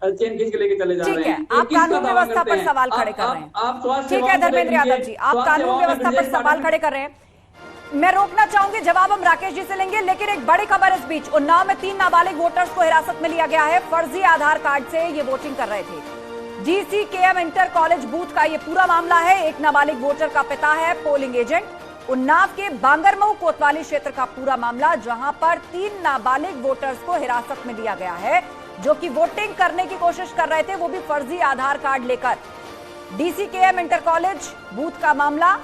Chain खींच के लेके चले जा ठीक रहे है, हैं। आप कानून व्यवस्था पर सवाल खड़े कर रहे हैं। आप स्वास्थ्य ठीक है धर्मेंद्र यादव जी, आप कानून व्यवस्था पर सवाल खड़े कर रहे हैं। मैं रोकना चाहूंगी, जवाब हम राकेश जी से लेंगे, लेकिन एक बड़ी खबर इस बीच। उन्नाव में 3 नाबालिग वोटर्स को हिरासत में लिया गया है। फर्जी आधार कार्ड से ये वोटिंग कर रहे थे। DCKM इंटर कॉलेज बूथ का ये पूरा मामला है। एक नाबालिग वोटर का पिता है पोलिंग एजेंट। उन्नाव के बांगरमऊ कोतवाली क्षेत्र का पूरा मामला, जहां पर 3 नाबालिग वोटर्स को हिरासत में लिया गया है, जो कि वोटिंग करने की कोशिश कर रहे थे, वो भी फर्जी आधार कार्ड लेकर। DCKM इंटर कॉलेज बूथ का मामला।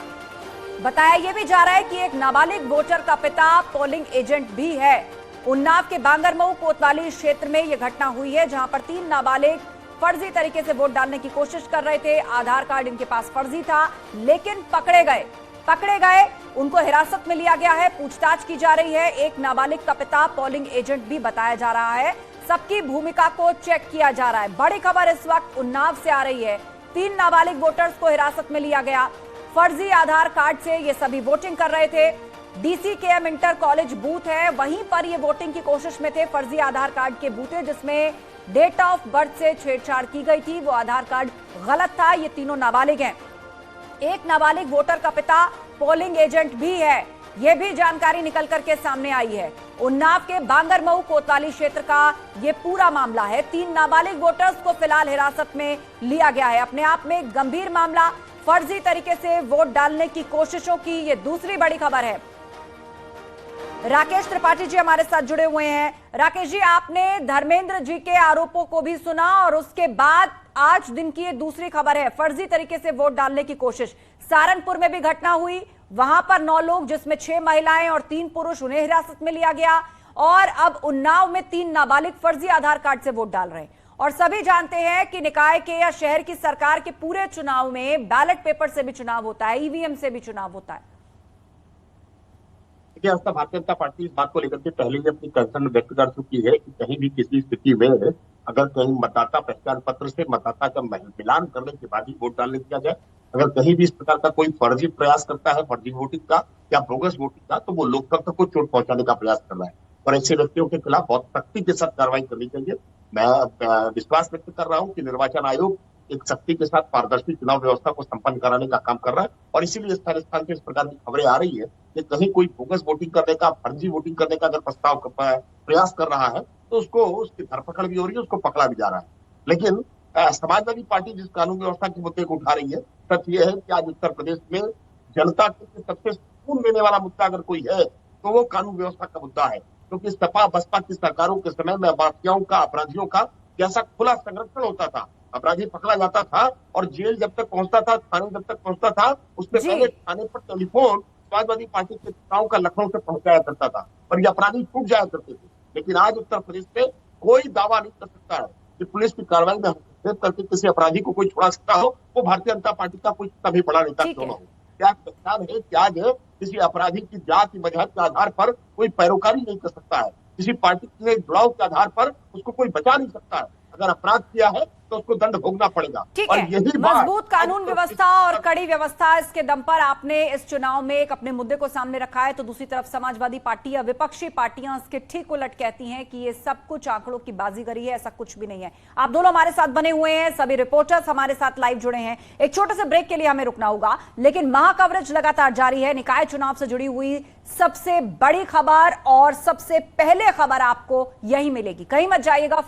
बताया यह भी जा रहा है कि एक नाबालिग वोटर का पिता पोलिंग एजेंट भी है। उन्नाव के बांगरमऊ कोतवाली क्षेत्र में यह घटना हुई है, जहां पर 3 नाबालिग फर्जी तरीके से वोट डालने की कोशिश कर रहे थे। आधार कार्ड इनके पास फर्जी था, लेकिन पकड़े गए। उनको हिरासत में लिया गया है, पूछताछ की जा रही है। एक नाबालिग का पिता पोलिंग एजेंट भी बताया जा रहा है। सबकी भूमिका को चेक किया जा रहा है। बड़ी खबर इस वक्त उन्नाव से आ रही है। 3 नाबालिग वोटर्स को हिरासत में लिया गया। फर्जी आधार कार्ड से ये सभी वोटिंग कर रहे थे। DCKM इंटर कॉलेज बूथ है, वहीं पर ये वोटिंग की कोशिश में थे। फर्जी आधार कार्ड के बूथे जिसमें डेट ऑफ बर्थ से छेड़छाड़ की गई थी, वो आधार कार्ड गलत था। ये तीनों नाबालिग हैं। एक नाबालिग वोटर का पिता पोलिंग एजेंट भी है, यह भी जानकारी निकल करके सामने आई है। उन्नाव के बांगरमऊ कोतवाली क्षेत्र का यह पूरा मामला है। 3 नाबालिग वोटर्स को फिलहाल हिरासत में लिया गया है। अपने आप में गंभीर मामला, फर्जी तरीके से वोट डालने की कोशिशों की यह दूसरी बड़ी खबर है। राकेश त्रिपाठी जी हमारे साथ जुड़े हुए हैं। राकेश जी, आपने धर्मेंद्र जी के आरोपों को भी सुना और उसके बाद आज दिन की ये दूसरी खबर है, फर्जी तरीके से वोट डालने की कोशिश। सहारनपुर में भी घटना हुई, वहां पर 9 लोग जिसमें 6 महिलाएं और 3 पुरुष, उन्हें हिरासत में लिया गया। और अब उन्नाव में 3 नाबालिग फर्जी आधार कार्ड से वोट डाल रहे हैं। और सभी जानते हैं कि निकाय के या शहर की सरकार के पूरे चुनाव में बैलेट पेपर से भी चुनाव होता है, EVM से भी चुनाव होता है। देखिए, भारतीय जनता पार्टी इस बात को लेकर के पहले ही अपनी कंसर्न व्यक्त कर चुकी है कि कहीं भी किसी स्थिति में अगर कहीं मतदाता पहचान पत्र से मतदाता का मिलान करने के बाद ही वोट डालने दिया जाए, अगर कहीं भी इस प्रकार का कोई फर्जी प्रयास करता है, फर्जी वोटिंग का या बोगस वोटिंग का, तो वो लोकतंत्र को चोट पहुंचाने का प्रयास कर रहा है। और ऐसे व्यक्तियों के खिलाफ बहुत सख्ती के साथ कार्रवाई करनी चाहिए। मैं विश्वास व्यक्त कर रहा हूँ कि निर्वाचन आयोग एक सख्ती के साथ पारदर्शी चुनाव व्यवस्था को संपन्न कराने का काम कर रहा है। और इसीलिए स्थान स्थान से इस प्रकार की खबरें आ रही है कि कहीं कोई बोगस वोटिंग करने का, फर्जी वोटिंग करने का अगर प्रयास कर रहा है, तो उसको उसकी धरपकड़ भी हो रही है, उसको पकड़ा भी जा रहा है। लेकिन समाजवादी पार्टी जिस कानून व्यवस्था के मुद्दे को उठा रही है, सच ये है कि आज उत्तर प्रदेश में जनता के सबसे सुकून देने वाला मुद्दा अगर कोई है, तो वो कानून व्यवस्था का मुद्दा है। क्योंकि सपा बसपा की सरकारों के समय में माफियाओं का, अपराधियों का जैसा खुला संरक्षण होता था, अपराधी पकड़ा जाता था और जेल जब तक पहुंचता था, थाने जब तक पहुंचता था, उससे पहले थाने पर टेलीफोन समाजवादी पार्टी के नेताओं का लखनऊ से पहुंचाया करता था और ये अपराधी छूट जाया करते थे। लेकिन आज उत्तर प्रदेश में कोई दावा नहीं कर सकता है कि पुलिस की कार्रवाई में हस्तक्षेप करके किसी अपराधी को कोई छोड़ा सकता हो, वो भारतीय जनता पार्टी का कोई तभी बड़ा नेता क्यों न हो। क्या पहचान है कि आज किसी अपराधी की जाति मजहब के आधार पर कोई पैरोकारी नहीं कर सकता है, किसी पार्टी के जुड़ाव के आधार पर उसको कोई बचा नहीं सकता है। अगर अपराध किया है तो उसको दंड भोगना पड़ेगा। ठीक और है, यही मजबूत कानून व्यवस्था और कड़ी व्यवस्था, इसके दम पर आपने इस चुनाव में एक अपने मुद्दे को सामने रखा है। तो दूसरी तरफ समाजवादी पार्टी या विपक्षी पार्टियां इसके ठीक उलट कहती हैं कि ये सब कुछ आंकड़ों की बाजीगरी है, ऐसा कुछ भी नहीं है। आप दोनों हमारे साथ बने हुए हैं, सभी रिपोर्टर्स हमारे साथ लाइव जुड़े हैं। एक छोटे से ब्रेक के लिए हमें रुकना होगा, लेकिन महा कवरेज लगातार जारी है। निकाय चुनाव से जुड़ी हुई सबसे बड़ी खबर और सबसे पहले खबर आपको यही मिलेगी, कहीं मत जाइएगा।